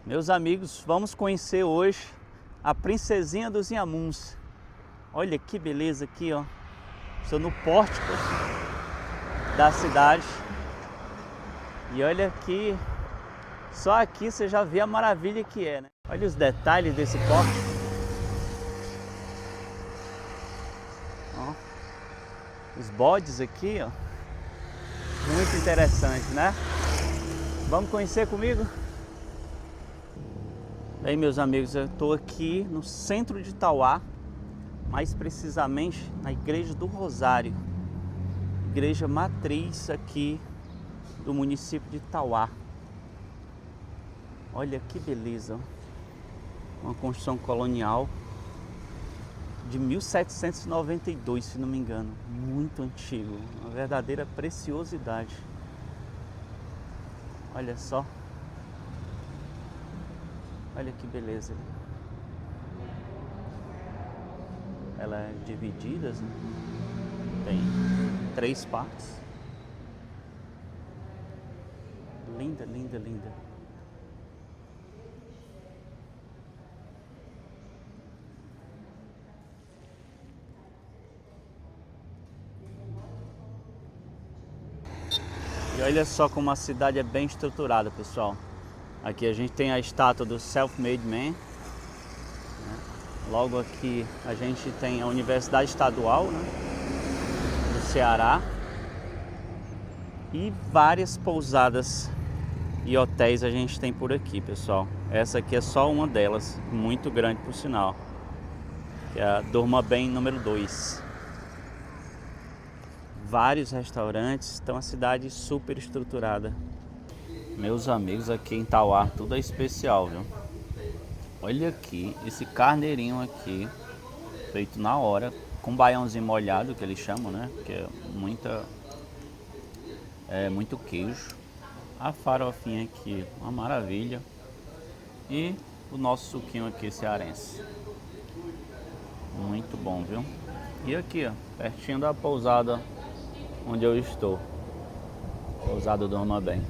Meus amigos, vamos conhecer hoje a Princesinha dos Inhamuns. Olha que beleza aqui, ó. Estou no pórtico da cidade. E olha aqui, só aqui você já vê a maravilha que é, né? Olha os detalhes desse pórtico. Ó, os bodes aqui, ó. Muito interessante, né? Vamos conhecer comigo? Bem, meus amigos, eu estou aqui no centro de Tauá, mais precisamente na Igreja do Rosário, igreja matriz aqui do município de Tauá. Olha que beleza, uma construção colonial de 1792, se não me engano, muito antigo, uma verdadeira preciosidade. Olha só. Olha que beleza. Ela é dividida, né? Tem 3 partes. Linda, linda, linda. E olha só como a cidade é bem estruturada, pessoal. Aqui a gente tem a estátua do Self-Made Man, né? Logo aqui a gente tem a Universidade Estadual, né, do Ceará. E várias pousadas e hotéis a gente tem por aqui, pessoal. Essa aqui é só uma delas, muito grande por sinal, que é a Durma Bem número 2. Vários restaurantes, então a cidade super estruturada. Meus amigos, aqui em Tauá tudo é especial, viu? Olha aqui, esse carneirinho aqui, feito na hora, com baiãozinho molhado, que eles chamam, né? Que é muito queijo. A farofinha aqui, uma maravilha. E o nosso suquinho aqui cearense. Muito bom, viu? E aqui, ó, pertinho da pousada onde eu estou. Pousada Durma Bem.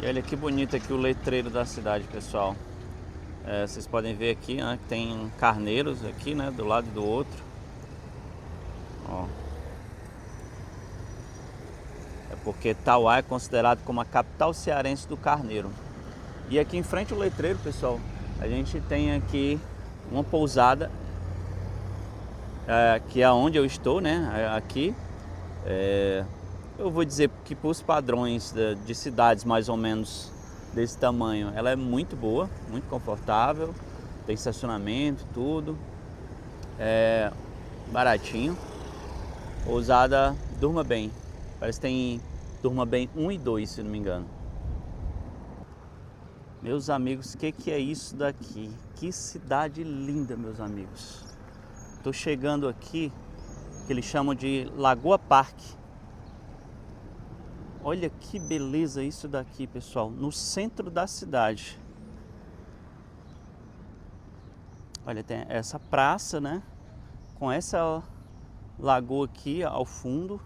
E olha que bonito aqui o letreiro da cidade, pessoal. Vocês podem ver aqui, né, que tem carneiros aqui, né, do lado e do outro. Ó. É porque Tauá é considerado como a capital cearense do carneiro. E aqui em frente ao letreiro, pessoal, a gente tem aqui uma pousada, que é onde eu estou, né, aqui. Eu vou dizer que para os padrões de cidades mais ou menos desse tamanho, ela é muito boa, muito confortável, tem estacionamento, tudo, é baratinho. Pousada Durma Bem, parece que tem Durma Bem 1 e 2, se não me engano. Meus amigos, o que é isso daqui? Que cidade linda, meus amigos. Estou chegando aqui, que eles chamam de Lagoa Parque. Olha que beleza isso daqui, pessoal, no centro da cidade. Olha, tem essa praça, né, com essa lagoa aqui ao fundo.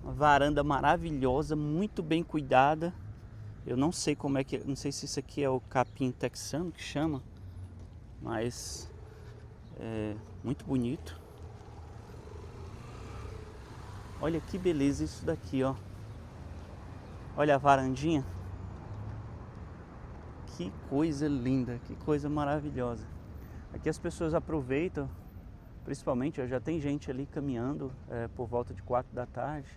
Uma varanda maravilhosa, muito bem cuidada. Eu não sei como é que, não sei se isso aqui é o capim texano que chama, mas é muito bonito. Olha que beleza isso daqui, ó. Olha a varandinha. Que coisa linda, que coisa maravilhosa. Aqui as pessoas aproveitam, principalmente, ó, já tem gente ali caminhando por volta de 4 da tarde.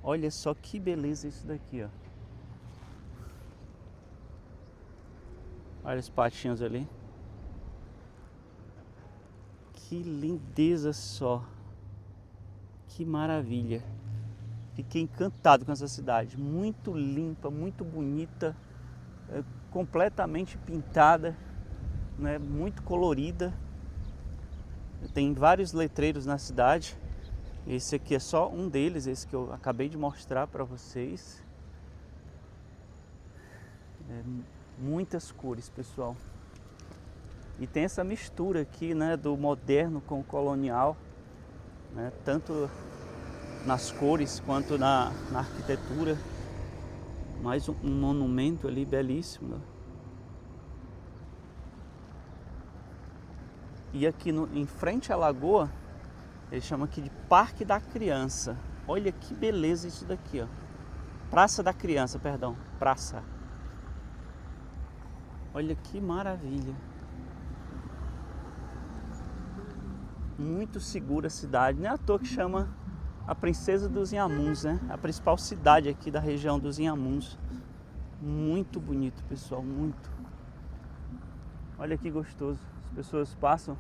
Olha só que beleza isso daqui, ó. Olha os patinhos ali. Que lindeza só. Que maravilha. Fiquei encantado com essa cidade. Muito limpa, muito bonita, completamente pintada, né? Muito colorida. Tem vários letreiros na cidade. Esse aqui é só um deles, esse que eu acabei de mostrar para vocês. Muitas cores, pessoal. E tem essa mistura aqui, né, do moderno com o colonial, né, tanto nas cores quanto na arquitetura. Mais um monumento ali belíssimo. E aqui em frente à lagoa, eles chamam aqui de Parque da Criança. Olha que beleza isso daqui, ó. Praça da Criança, perdão. Praça. Olha que maravilha. Muito segura a cidade. Não é à toa que chama a Princesa dos Inhamuns, né? A principal cidade aqui da região dos Inhamuns. Muito bonito, pessoal, muito. Olha que gostoso. As pessoas passam,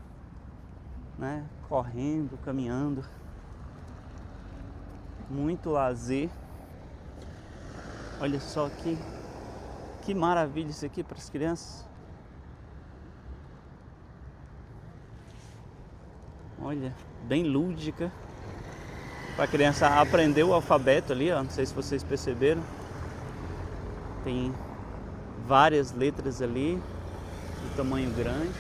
né, correndo, caminhando. Muito lazer. Olha só que maravilha isso aqui para as crianças. Olha, bem lúdica. Para a criança aprender o alfabeto ali, ó. Não sei se vocês perceberam. Tem várias letras ali, de tamanho grande.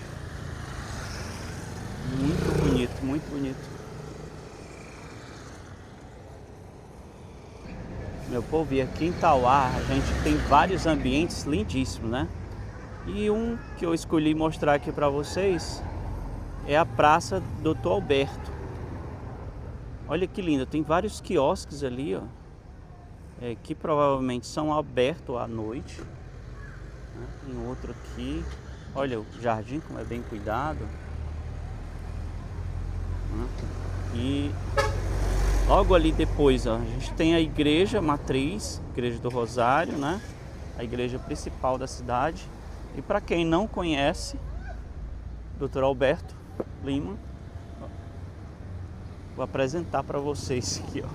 Muito bonito, muito bonito. Meu povo, e aqui em Tauá a gente tem vários ambientes lindíssimos, né? E um que eu escolhi mostrar aqui para vocês é a Praça Doutor Alberto. Olha que lindo, tem vários quiosques ali, ó, que provavelmente são abertos à noite, né? Tem outro aqui, olha o jardim como é bem cuidado, né? E logo ali depois, ó, a gente tem a igreja matriz, Igreja do Rosário, né? A igreja principal da cidade. E para quem não conhece, Dr. Alberto Lima, vou apresentar para vocês aqui, ó.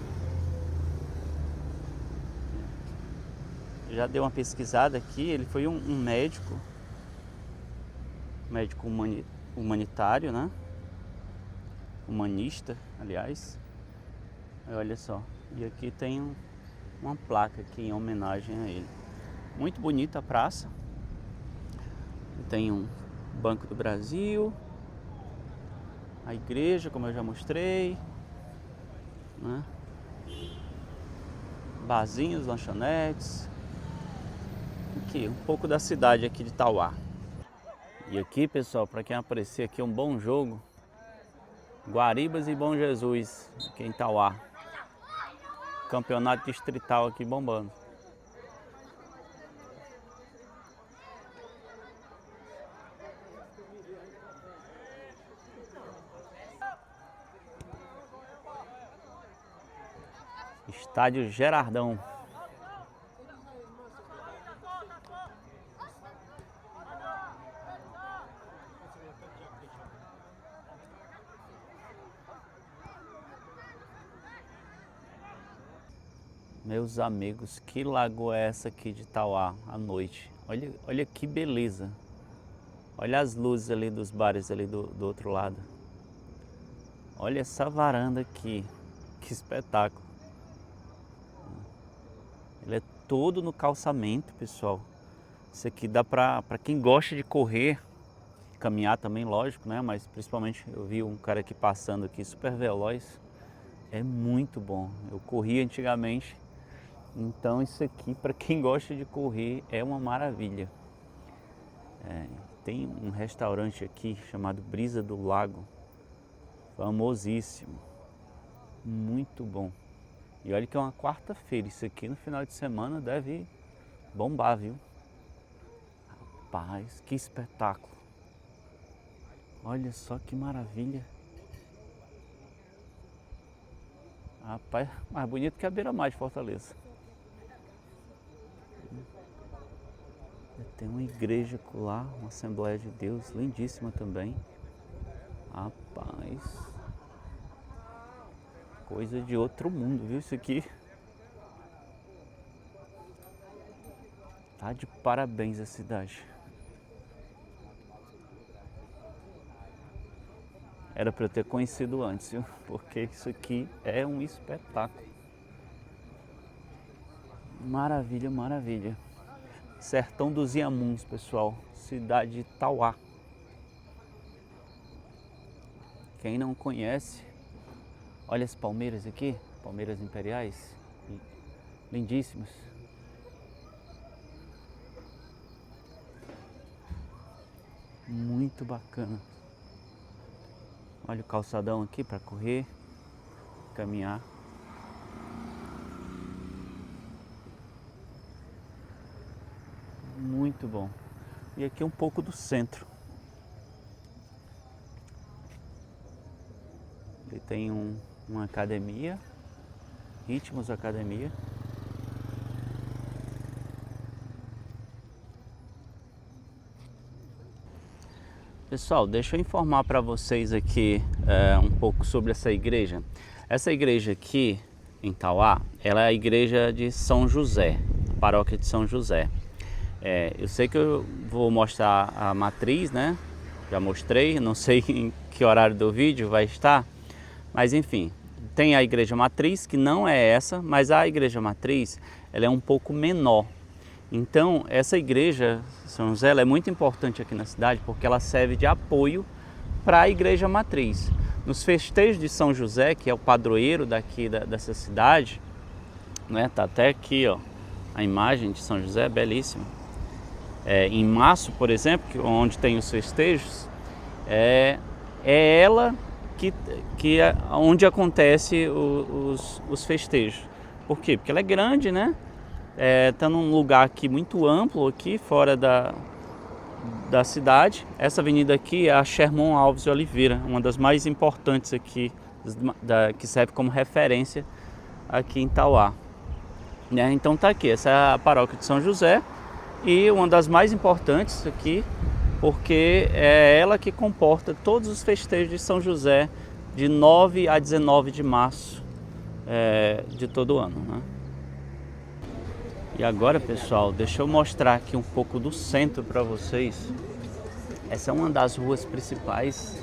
Já dei uma pesquisada aqui, ele foi um médico humanitário, né? Humanista, aliás. Olha só, e aqui tem uma placa aqui em homenagem a ele. Muito bonita a praça. Tem um Banco do Brasil, a igreja, como eu já mostrei, né? Barzinhos, lanchonetes. Aqui, um pouco da cidade aqui de Tauá. E aqui, pessoal, para quem aparecer aqui, um bom jogo. Guaribas e Bom Jesus, aqui em Tauá. Campeonato distrital aqui bombando. Estádio Gerardão. Meus amigos, que lagoa é essa aqui de Tauá à noite? Olha que beleza. Olha as luzes ali dos bares ali do outro lado. Olha essa varanda aqui. Que espetáculo. Ele é todo no calçamento, pessoal. Isso aqui dá pra quem gosta de correr, caminhar também, lógico, né? Mas principalmente eu vi um cara aqui passando aqui super veloz. É muito bom. Eu corri antigamente. Então isso aqui, para quem gosta de correr, é uma maravilha. Tem um restaurante aqui chamado Brisa do Lago, famosíssimo, muito bom. E olha que é uma quarta-feira, isso aqui no final de semana deve bombar, viu? Rapaz, que espetáculo. Olha só que maravilha. Rapaz, mais bonito que a beira-mar de Fortaleza. Tem uma igreja lá, uma Assembleia de Deus, lindíssima também. Rapaz, coisa de outro mundo, viu isso aqui? Tá de parabéns a cidade. Era para eu ter conhecido antes, viu? Porque isso aqui é um espetáculo. Maravilha, maravilha. Sertão dos Inhamuns, pessoal. Cidade de Tauá. Quem não conhece, olha as palmeiras aqui, palmeiras imperiais, lindíssimas. Muito bacana. Olha o calçadão aqui para correr, caminhar. Muito bom. E aqui um pouco do centro. Ele tem uma academia, Ritmos Academia. Pessoal, deixa eu informar para vocês aqui um pouco sobre essa igreja. Essa igreja aqui em Tauá, ela é a igreja de São José, paróquia de São José. Eu sei que eu vou mostrar a matriz, né? Já mostrei, não sei em que horário do vídeo vai estar, mas enfim, tem a igreja matriz, que não é essa, mas a igreja matriz, ela é um pouco menor. Então, essa igreja, São José, ela é muito importante aqui na cidade porque ela serve de apoio para a igreja matriz. Nos festejos de São José, que é o padroeiro daqui dessa cidade, né? Tá até aqui, ó, a imagem de São José, belíssima. Em março, por exemplo, onde tem os festejos, é ela onde acontece os festejos. Por quê? Porque ela é grande, né? Está num lugar aqui muito amplo, aqui fora da cidade. Essa avenida aqui é a Sherman Alves de Oliveira, uma das mais importantes aqui, que serve como referência aqui em Tauá. Então tá aqui, essa é a paróquia de São José e uma das mais importantes aqui, porque é ela que comporta todos os festejos de São José de 9 a 19 de março de todo ano, né? E agora, pessoal, deixa eu mostrar aqui um pouco do centro para vocês. Essa é uma das ruas principais,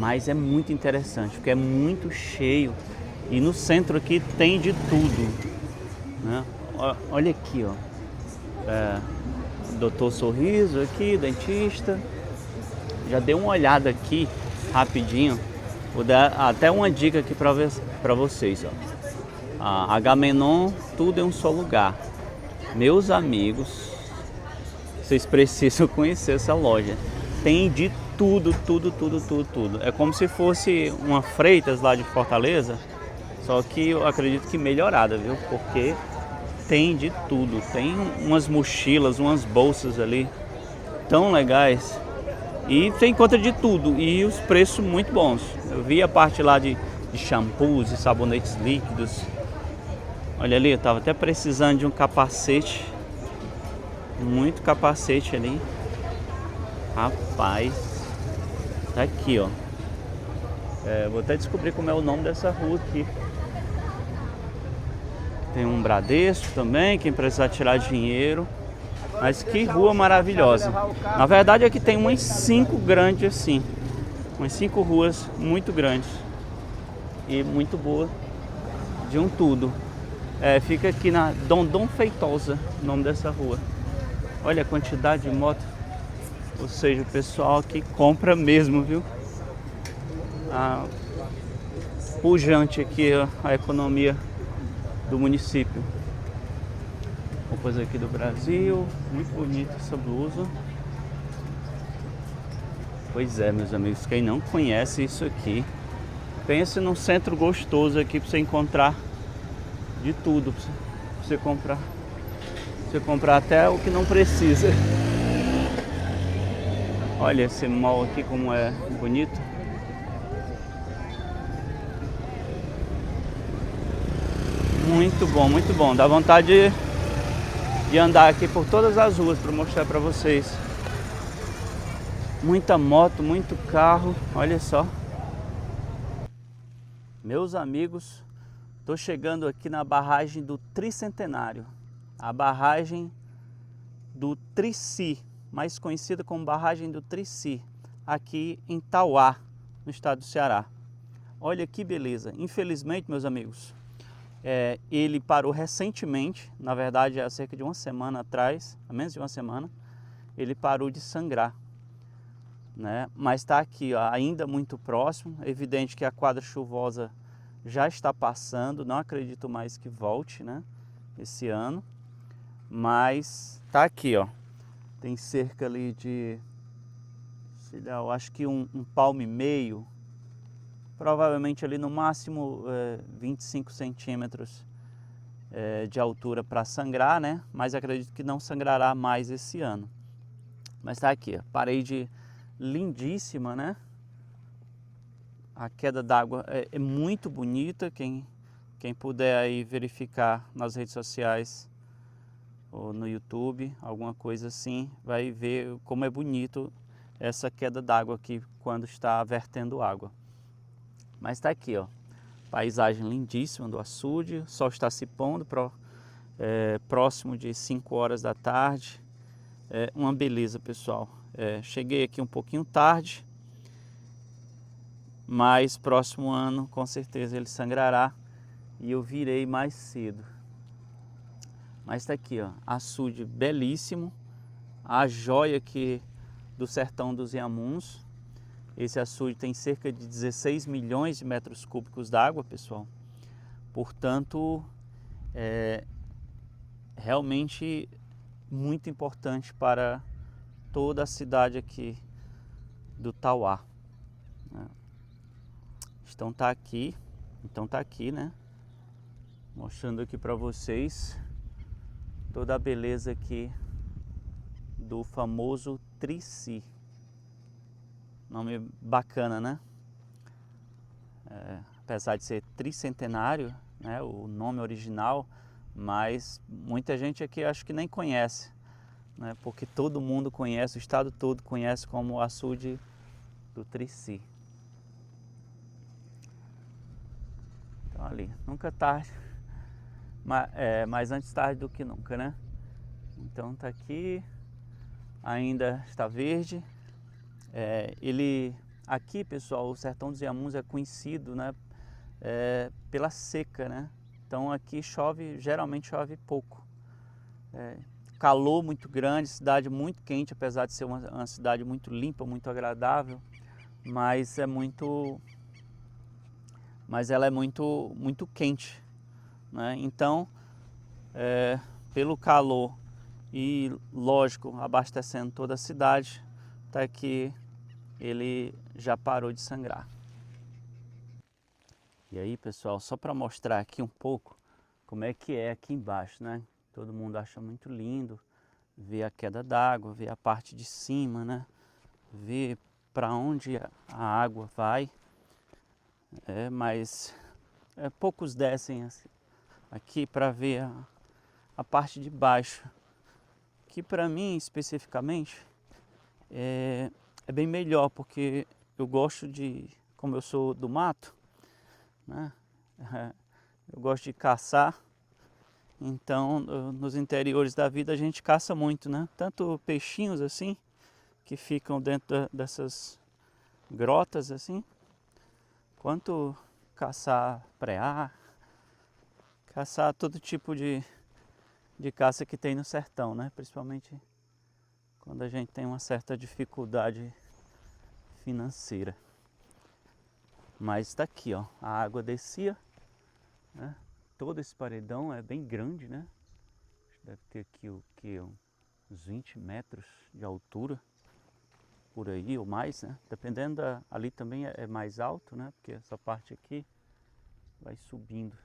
mas é muito interessante, porque é muito cheio. E no centro aqui tem de tudo, né? Olha aqui, ó. Doutor Sorriso aqui, dentista. Já dei uma olhada aqui, rapidinho. Vou dar até uma dica aqui para vocês, ó. A Agamenon, tudo em um só lugar. Meus amigos, vocês precisam conhecer essa loja. Tem de tudo, tudo, tudo, tudo, tudo. É como se fosse uma Freitas lá de Fortaleza, só que eu acredito que melhorada, viu? Porque tem de tudo. Tem umas mochilas, umas bolsas ali tão legais. E você encontra de tudo. E os preços muito bons. Eu vi a parte lá de shampoos e sabonetes líquidos. Olha ali, eu tava até precisando de um capacete. Muito capacete ali. Rapaz. Tá aqui, ó. Vou até descobrir como é o nome dessa rua aqui. Tem um Bradesco também, quem precisar tirar dinheiro. Mas que rua maravilhosa. Na verdade aqui tem umas 5 grandes assim. Umas 5 ruas muito grandes. E muito boa. De um tudo. Fica aqui na Dondon Feitosa, o nome dessa rua. Olha a quantidade de moto. Ou seja, o pessoal aqui compra mesmo, viu? Pujante aqui a economia do município. Roupas aqui do Brasil. Muito bonita essa blusa. Pois é, meus amigos, quem não conhece isso aqui, pense num centro gostoso aqui para você encontrar de tudo, pra você comprar. Você comprar até o que não precisa. Olha esse mall aqui como é bonito. Muito bom, muito bom. Dá vontade de andar aqui por todas as ruas para mostrar para vocês. Muita moto, muito carro. Olha só. Meus amigos, estou chegando aqui na barragem do Tricentenário. A barragem do Trici, mais conhecida como barragem do Trici, aqui em Tauá, no estado do Ceará. Olha que beleza. Infelizmente, meus amigos, ele parou recentemente, na verdade há cerca de uma semana atrás, há menos de uma semana, ele parou de sangrar, né? Mas está aqui, ó, ainda muito próximo. É evidente que a quadra chuvosa já está passando, não acredito mais que volte, né, esse ano, mas está aqui, ó. Tem cerca ali de Eu acho que um palmo e meio, provavelmente ali no máximo 25 centímetros de altura para sangrar, né? Mas acredito que não sangrará mais esse ano. Mas tá aqui, ó, parede lindíssima, né? A queda d'água é muito bonita. Quem puder aí verificar nas redes sociais ou no YouTube, alguma coisa assim, vai ver como é bonito essa queda d'água aqui quando está vertendo água. Mas tá aqui, ó, paisagem lindíssima do açude. O sol está se pondo próximo de 5 horas da tarde. É uma beleza, pessoal. Cheguei aqui um pouquinho tarde, mas próximo ano com certeza ele sangrará e eu virei mais cedo. Mas tá aqui, ó, açude belíssimo, a joia aqui do sertão dos Inhamuns. Esse açude tem cerca de 16 milhões de metros cúbicos d'água, pessoal. Portanto, é realmente muito importante para toda a cidade aqui do Tauá. Então tá aqui, né? Mostrando aqui para vocês toda a beleza aqui do famoso Trici. Nome bacana, né? Apesar de ser tricentenário, né, o nome original, mas muita gente aqui acho que nem conhece, né? Porque todo mundo conhece, o estado todo conhece como o açude do Trici. Então ali, nunca tarde, mas antes tarde do que nunca, né? Então tá aqui, ainda está verde. Aqui, pessoal, o sertão dos Inhamuns é conhecido, né, pela seca, né? Então aqui geralmente chove pouco. Calor muito grande, cidade muito quente, apesar de ser uma cidade muito limpa, muito agradável, mas ela é muito quente, né? Então, pelo calor e, lógico, abastecendo toda a cidade, tá aqui ele já parou de sangrar. E aí, pessoal, só para mostrar aqui um pouco como é que é aqui embaixo, né? Todo mundo acha muito lindo ver a queda d'água, ver a parte de cima, né? Ver para onde a água vai. Mas poucos descem aqui para ver a parte de baixo, que para mim especificamente é bem melhor, porque eu gosto como eu sou do mato, né? Eu gosto de caçar, então nos interiores da vida a gente caça muito, né? Tanto peixinhos assim, que ficam dentro dessas grotas assim, quanto caçar preá, caçar todo tipo de caça que tem no sertão, né? Principalmente quando a gente tem uma certa dificuldade financeira. Mas está aqui, ó, a água descia, né? Todo esse paredão é bem grande, né? Deve ter aqui uns 20 metros de altura, por aí ou mais, né? Dependendo ali também é mais alto, né? Porque essa parte aqui vai subindo.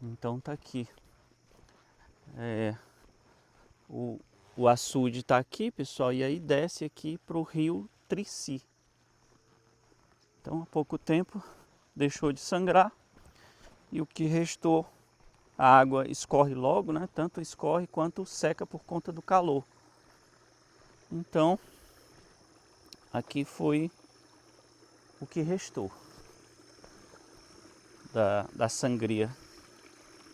Então tá aqui. O açude está aqui, pessoal, e aí desce aqui para o rio Trici. Então há pouco tempo deixou de sangrar e o que restou, a água escorre logo, né? Tanto escorre quanto seca por conta do calor. Então aqui foi o que restou da sangria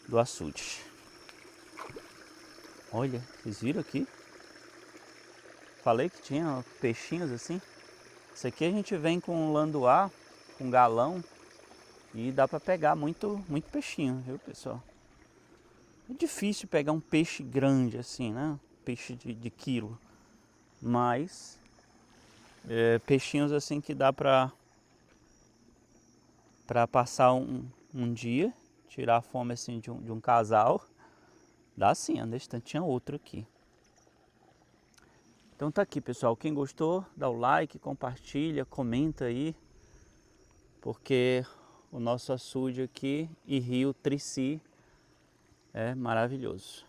do açude. Olha, vocês viram aqui? Falei que tinha peixinhos assim. Isso aqui a gente vem com landuá, com galão, e dá para pegar muito peixinho, viu, pessoal? É difícil pegar um peixe grande assim, né? Peixe de quilo. Mas peixinhos assim que dá para passar um dia, tirar a fome assim de um casal. Dá sim, nesse instante tinha outro aqui. Então tá aqui, pessoal. Quem gostou, dá o like, compartilha, comenta aí, porque o nosso açude aqui e rio Trici é maravilhoso.